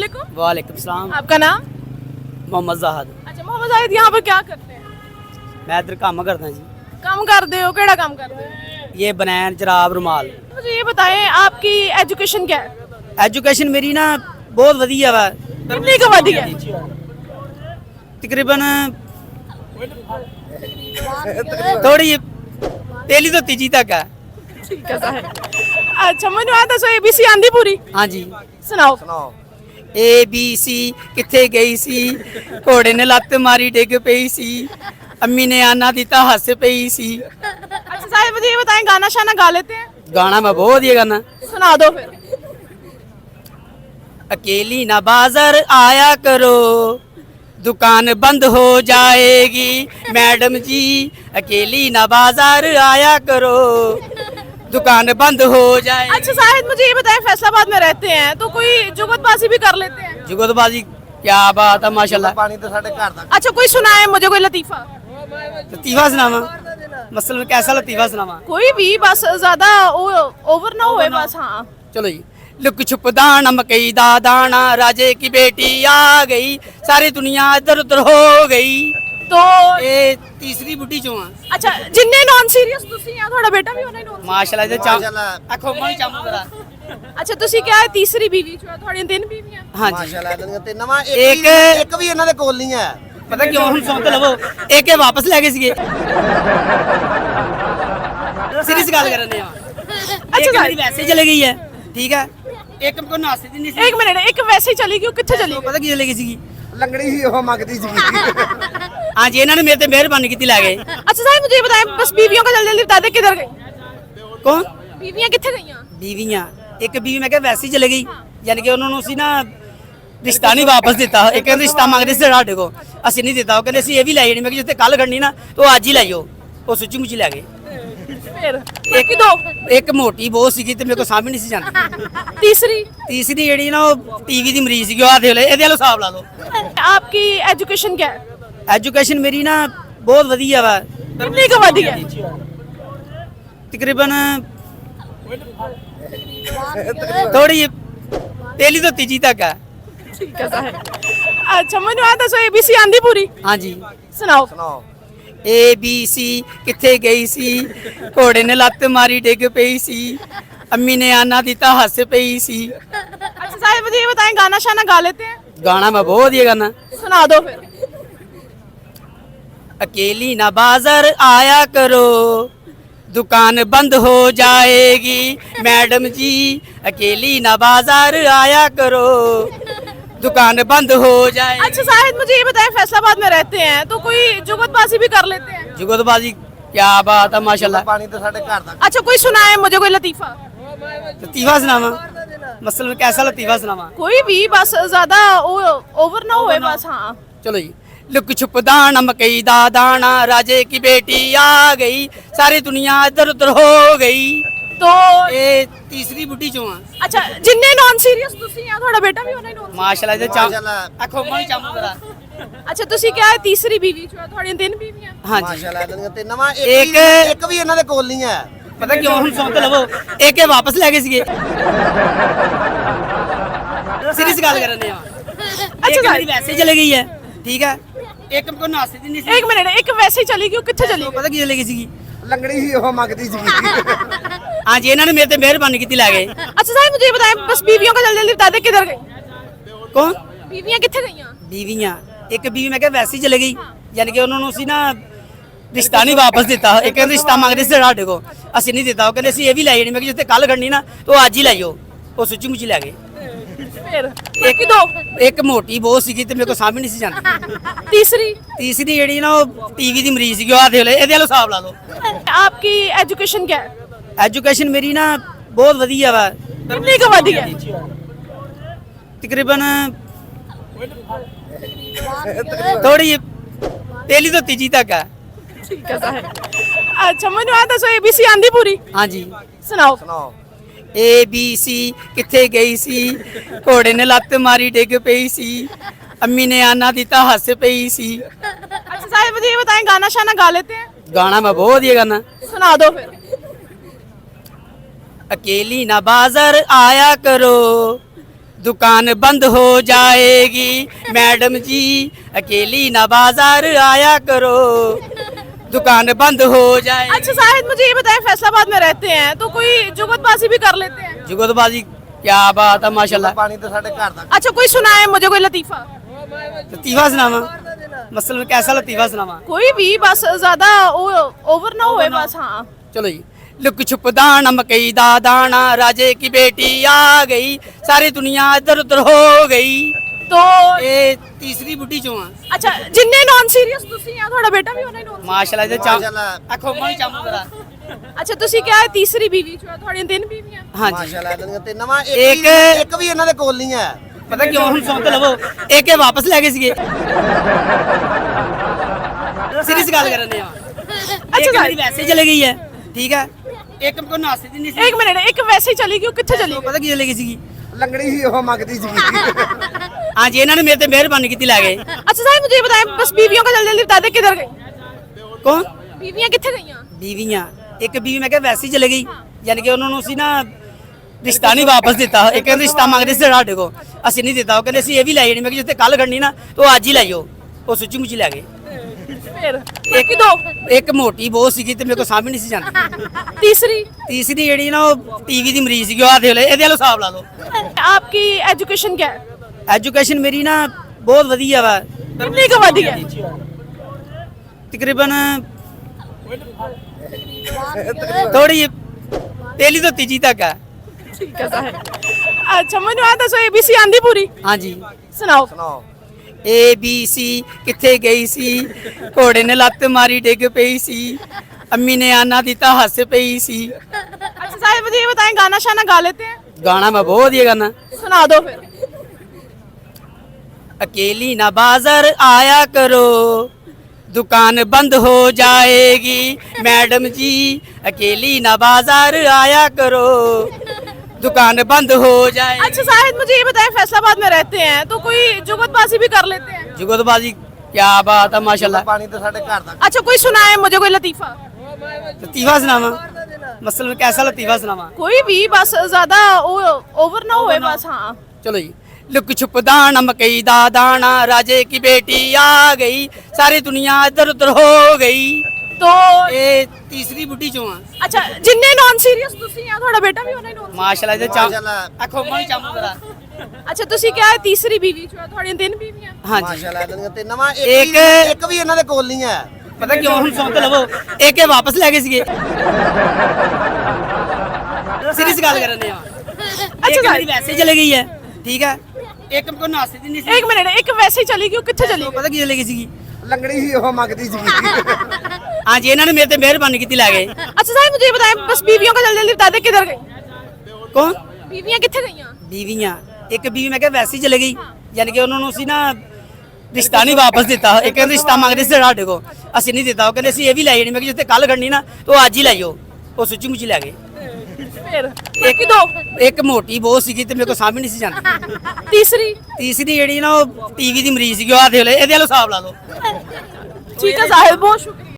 वालेकुम। वालेकुम सलाम। आपका नाम? मोहम्मद जाहद। अच्छा मोहम्मद जाहिद, यहाँ पर क्या करते हैं? मैं इधर काम करता जी। काम करते हो? केड़ा काम करते हो? ये बनैन जराब रुमाल। मुझे ये बताएं आपकी एजुकेशन क्या है? एजुकेशन मेरी ना बहुत वधिया वा, कितनी का वधी है? तकरीबन थोड़ी पहली तो तीजी तक है। ठीक है साहब। अच्छा मैंने आ दसो एबीसी आंदी पूरी? हाँ जी सुनाओ। ABC किथे गई सी, घोड़े ने लत्त मारी डिग पई सी, अम्मी ने आना दिता हंस पई सी। अच्छा साहब मुझे ये बताएं गाना शाना गा लेते हैं? गाना मैं बहुत ये गाना। सुना दो फिर। अकेली ना बाजार आया करो, दुकान बंद हो जाएगी मैडम जी। अकेली ना बाजार आया करो, दुकान बंद हो जाए। अच्छा साहिद मुझे ये बताएं फैसलाबाद में रहते हैं तो कोई जुगतबाजी भी कर लेते हैं? जुगतबाजी क्या बात है माशाल्लाह। पानी तो साढ़े घर तक। अच्छा कोई सुनाए मुझे कोई लतीफा? लतीफा सुनावा, मसलन कैसा लतीफा सुनावा? कोई भी बस ज्यादा ओवर ना होए बस। हाँ चलो जी। लुक छुप दाना मकई दा दाना, राजे की बेटी आ गई, सारी दुनिया इधर उधर हो गई। तो ये तीसरी बुढ़ी चो आ। अच्छा जिन्ने नॉन सीरियस ਤੁਸੀਂ ਆ ਤੁਹਾਡਾ ਬੇਟਾ ਵੀ ਹੋਣਾ ਨॉन? माशाल्लाह इधर चाम माशाल्लाह। अखो मन चामू जरा। ਅੱਛਾ ਤੁਸੀਂ ਕਿਹਾ ਹੈ ਤੀਸਰੀ ਬੀਵੀ ਚੋਂ ਤੁਹਾਡੀਆਂ ਤਿੰਨ ਬੀਵੀਆਂ? हाँ जी। ਮਾਸ਼ਾਅੱਲਾ ਇਹਨਾਂ ਤੇ ਨਵਾਂ ਇੱਕ- ਇੱਕ ਵੀ ਇਹਨਾਂ ਦੇ ਕੋਲ ਨਹੀਂ ਹੈ। पता क्यों हम सुन तो लवो एक ये वापस ले गए सीगे। सीरियस गल कर रहे हैं। अच्छा मेरी वैसे चले गई है, ठीक है। एक को नासे दी नहीं सी। ਇੱਕ ਮਿੰਟ ਇੱਕ ਵੈਸੇ ਹੀ ਚਲੀ ਗਈ, ਉਹ ਕਿੱਥੇ ਚਲੀ ਗਈ? पता की चले गई सीगी। ਲੰਗੜੀ ਹੀ ਉਹ ਮੰਗਦੀ ਸੀ। हाँ जी इन्होंने मेरे ते मेहरबानी की ले गए। अच्छा साहब मुझे ये बताएं बस बीवियों का जल्दी जल्दी बता दे किधर गई? कौन? बीवियां कितने गईयां? बीवियां एक बीवी मैं क्या वैसे ही चले गई, यानी कि उन्होंने उसी ना रिश्ता नहीं वापस दिता। एक रिश्ता मंगते सी साढ़े को, असं नहीं दिता। कहते असं ये भी लाई मैं जिते कल खड़नी ना तो अज ही लाइयो। वो सुची मुची लै गए। फिर एक दो एक मोटी बहुत सी ते मेरे को सामने नहीं सी जाती। तीसरी तीसरी जी ना टीवी की मरीज सी, आ देख लो ये हिसाब ला लो। आपकी एजुकेशन क्या है? एजुकेशन मेरी ना बहुत वधिया वा, कितनी का वधी है? तकरीबन थोड़ी पहली तो तीजी तक है। ठीक है साहब। अच्छा मैंने आ दसो एबीसी आंदी पूरी? हाँ जी सुनाओ। ਸੁਣਾਓ। ABC किथे गई सी, घोड़े ने लत्त मारी डिग पई सी, अम्मी ने आना दिता हंस पई सी। अच्छा साहब मुझे ये बताएं गाना शाना गा लेते हैं? गाना मैं बहुत ये गाना। सुना दो फिर। अकेली ना बाजार आया करो, दुकान बंद हो जाएगी मैडम जी। अकेली ना बाजार आया करो, दुकान बंद हो जाए। अच्छा साहिद मुझे ये बताएं फैसलाबाद में रहते हैं तो कोई जुगतबाजी भी कर लेते हैं? जुगतबाजी क्या बात है माशाल्लाह। ਪਾਣੀ तो साढ़े घर तक। अच्छा कोई सुनाए मुझे कोई लतीफा? लतीफा सुनावा, मसलन कैसा लतीफा सुनावा? कोई भी बस ज्यादा ओवर ना होए बस। हाँ चलो जी। लुक छुप दाना मकई दा दाना, राजे की बेटी आ गई, सारी दुनिया इधर उधर हो गई। तो ये तीसरी बुढ़ी चो आ। अच्छा जिन्ने नॉन सीरियस ਤੁਸੀਂ ਆ ਤੁਹਾਡਾ ਬੇਟਾ ਵੀ ਹੋਣਾ ਨॉन? माशाल्लाह इधर चाम माशाल्लाह। अखो मन चामू जरा। ਅੱਛਾ ਤੁਸੀਂ ਕਿਹਾ ਹੈ ਤੀਸਰੀ ਬੀਵੀ ਚੋਂ ਤੁਹਾਡੀਆਂ ਤਿੰਨ ਬੀਵੀਆਂ? हाँ जी ਮਾਸ਼ਾਅੱਲਾ ਇਹਨਾਂ ਤੇ ਨਵਾਂ ਇੱਕ- ਇੱਕ ਵੀ ਇਹਨਾਂ ਦੇ ਕੋਲ ਨਹੀਂ ਹੈ। पता क्यों हम सुन तो लवो एक ये वापस ले गए सीगे। सीरियस गल कर रहे हैं। अच्छा एक मेरी वैसे चले गई है, ठीक है। एक को नासे दी नहीं सी। एक मिनट एक वैसे ही चली गई, वो कितने चली गई? पता की चले गई सीगी। ਲੰਗੜੀ ਹੀ ਉਹ ਮੰਗਦੀ ਸੀ। हाँ जी इन्होंने मेरे ते मेहरबानी की ले गए। अच्छा साहब मुझे ये बताएं बस बीवियों का जल्दी जल्दी बता दे किधर गई? कौन? बीवियां कितने गईयां? बीवियां एक बीवी मैं क्या वैसे ही चले गई, यानी कि उन्होंने उसी ना रिश्ता नहीं वापस दिता। एक रिश्ता मंगते सी साढ़े को, असं नहीं दिता। कहते असं ये भी लाई मैं जिते कल खड़नी ना तो अज ही लाइयो। वो सुची मुची लै गए। फिर एक दो एक मोटी बहुत सी ते मेरे को सामने नहीं सी जाती। तीसरी तीसरी जी ना टीवी की मरीज सी, आ देख लो ये हिसाब ला लो। आपकी एजुकेशन क्या है? एजुकेशन मेरी ना बहुत वधिया वा, कितनी का वधी है? तकरीबन थोड़ी पहली तो तीजी तक है। ठीक है साहब। अच्छा मैंने आ दसो एबीसी आंदी पूरी? हाँ जी सुनाओ। ਸੁਣਾਓ। ABC किथे गई सी, घोड़े ने लत्त मारी डिग पई सी, अम्मी ने आना दिता हंस पई सी। अच्छा साहब मुझे ये बताएं गाना शाना गा लेते हैं? गाना मैं बहुत ये गाना। सुना दो फिर। अकेली ना बाजार आया करो, दुकान बंद हो जाएगी मैडम जी अकेली ना बाजार आया करो दुकान बंद हो जाए। अच्छा साहिद, मुझे ये बताएं, फैसलाबाद में रहते हैं तो कोई जुगतबाजी भी कर लेते हैं? जुगतबाजी क्या बात है माशाल्लाह। ਪਾਣੀ ਤਾਂ ਸਾਡੇ ਘਰ ਤੱਕ अच्छा, कोई सुनाए मुझे कोई लतीफा, लतीफा सुनावा मसलन कैसा लतीफा सुनावा। कोई भी, बस ज्यादा ओवर ना होए बस। हाँ चलो जी। लुक छुप दाना मकई दा दाना राजे की बेटी आ गई सारी दुनिया इधर उधर हो गई। तो ये तीसरी बुढ़ी चो आ अच्छा, जिन्ने नॉन सीरियस ਤੁਸੀਂ ਆ, ਤੁਹਾਡਾ ਬੇਟਾ ਵੀ ਹੋਣਾ ਨॉन। माशाल्लाह इधर चाम माशाल्लाह। आखो मन चामू जरा। ਅੱਛਾ, ਤੁਸੀਂ ਕਿਹਾ ਹੈ ਤੀਸਰੀ ਬੀਵੀ ਚੋਂ ਹੈ, ਤੁਹਾਡੀਆਂ ਤਿੰਨ ਬੀਵੀਆਂ। हाँ जी ਮਾਸ਼ਾਅੱਲਾ ਇਹਨਾਂ ਤੇ ਨਵਾਂ ਇੱਕ- ਇੱਕ ਵੀ ਇਹਨਾਂ ਦੇ ਕੋਲ ਨਹੀਂ ਹੈ। पता क्यों हम सौंप लवो एक ये वापस ले गए सीगे सीरीज गल कर रहे हैं। अच्छा मेरी वैसे चले गई है ठीक है एक को नासे दी नहीं सी। एक मिनट, एक वैसे ही चली गई, वो कितने चली गई? पता की चले गई सीगी। ਲੰਗੜੀ ਸੀ ਉਹ ਮੰਗਦੀ ਸੀਗੀ। हाँ जी इन्होंने मेरे ते मेहरबानी की ला गए। अच्छा साहब, मुझे ये बताएं, बस बीवियों का जल्दी जल्दी बता दे, किधर गई कौन बीवियां, कितने गई? बीवियां एक बीवी मैं क्या वैसे ही चले गई यानी कि उन्होंने उसी ना रिश्ता नहीं वापस दिता एक रिश्ता मंगते सी साढ़े को असं नहीं दिता कहते असं ये भी लै जानी मैं जिते कल खड़नी ना तो अज ही लाइयो वो सुची मुची लै गए। फिर एक दो, एक मोटी बहुत सी ते मेरे को सामने नहीं सी जाती। तीसरी तीसरी जी ना टीवी की मरीज सी आ देख लो ये हिसाब ला लो। आपकी एजुकेशन क्या है? एजुकेशन मेरी ना बहुत वधिया वा कितनी का वधी है? तकरीबन थोड़ी पहली तो तीजी तक है। ठीक है साहब। अच्छा मैंने आ दसो ABC आंदी पूरी? हाँ जी सुनाओ। ਸੁਣਾਓ ABC किथे गई सी घोड़े ने लत मारी डिग पई सी अम्मी ने आना दिता हस पई सी। अच्छा साहब, मुझे ये बताएं, गाना शाना गा लेते हैं? गाना मैं बहुत ये गाना सुना दो फिर। अकेली ना बाजार आया करो दुकान बंद हो जाएगी मैडम जी अकेली ना बाजार आया करो दुकान बंद हो जाए। अच्छा साहिद, मुझे ये बताएं, फैसलाबाद में रहते हैं तो कोई जुगतबाजी भी कर लेते हैं? जुगतबाजी क्या बात है माशाल्लाह। ਪਾਣੀ ਤਾਂ ਸਾਡੇ ਘਰ ਤੱਕ अच्छा, कोई सुनाए मुझे कोई लतीफा, लतीफा सुनावा मसलन कैसा लतीफा सुनावा। कोई भी, बस ज्यादा ओवर ना होए बस। हाँ चलो जी। लुक छुप दाना मकई दा दाना राजे की बेटी आ गई सारी दुनिया इधर उधर हो गई। तो ये तीसरी बुढ़ी चो आ अच्छा, जिन्ने नॉन सीरियस ਤੁਸੀਂ ਆ, ਤੁਹਾਡਾ ਬੇਟਾ ਵੀ ਹੋਣਾ ਨॉन। माशाल्लाह इधर चाम माशाल्लाह। आखो मन चामू जरा। अच्छा, ਤੁਸੀਂ ਕਿਹਾ ਹੈ ਤੀਸਰੀ ਬੀਵੀ ਚੋਂ ਹੈ, ਤੁਹਾਡੀਆਂ ਤਿੰਨ ਬੀਵੀਆਂ। हाँ जी ਮਾਸ਼ਾਅੱਲਾ ਇਹਨਾਂ ਤੇ ਨਵਾਂ ਇੱਕ- ਇੱਕ ਵੀ ਇਹਨਾਂ ਦੇ ਕੋਲ ਨਹੀਂ ਹੈ। पता क्यों हम सौंप लवो एक ये वापस ले गए सीगे सीरीज गल कर रहे हैं। अच्छा एक मेरी वैसे चले गई है ठीक है एक को नासे दी नहीं सी। एक मिनट, एक वैसे ही चली गई, वो कितने चली गई? पता की चले गई सीगी। ਲੰਗੜੀ ਸੀ ਉਹ ਮੰਗਦੀ ਸੀਗੀ। हाँ जी इन्होंने मेरे ते मेहरबानी की ला गए। अच्छा साहब, मुझे ये बताएं, बस बीवियों का जल्दी जल्दी बता दे, किधर गई कौन बीवियां, कितने गई? बीवियां एक बीवी मैं क्या वैसे ही चले गई यानी कि उन्होंने उसी ना रिश्ता नहीं वापस दिता एक रिश्ता मंगते सी साढ़े को असं नहीं दिता कहते असं ये भी लै जानी मैं जिते कल खड़नी ना तो अज ही लाइयो वो सुची मुची लै गए। फिर एक दो, एक मोटी बहुत सी ते मेरे को सामने नहीं सी जाती। तीसरी तीसरी जी ना टीवी की मरीज सी आ देख लो ये हिसाब ला लो। ठीक है साहिब, बहुत शुक्रिया।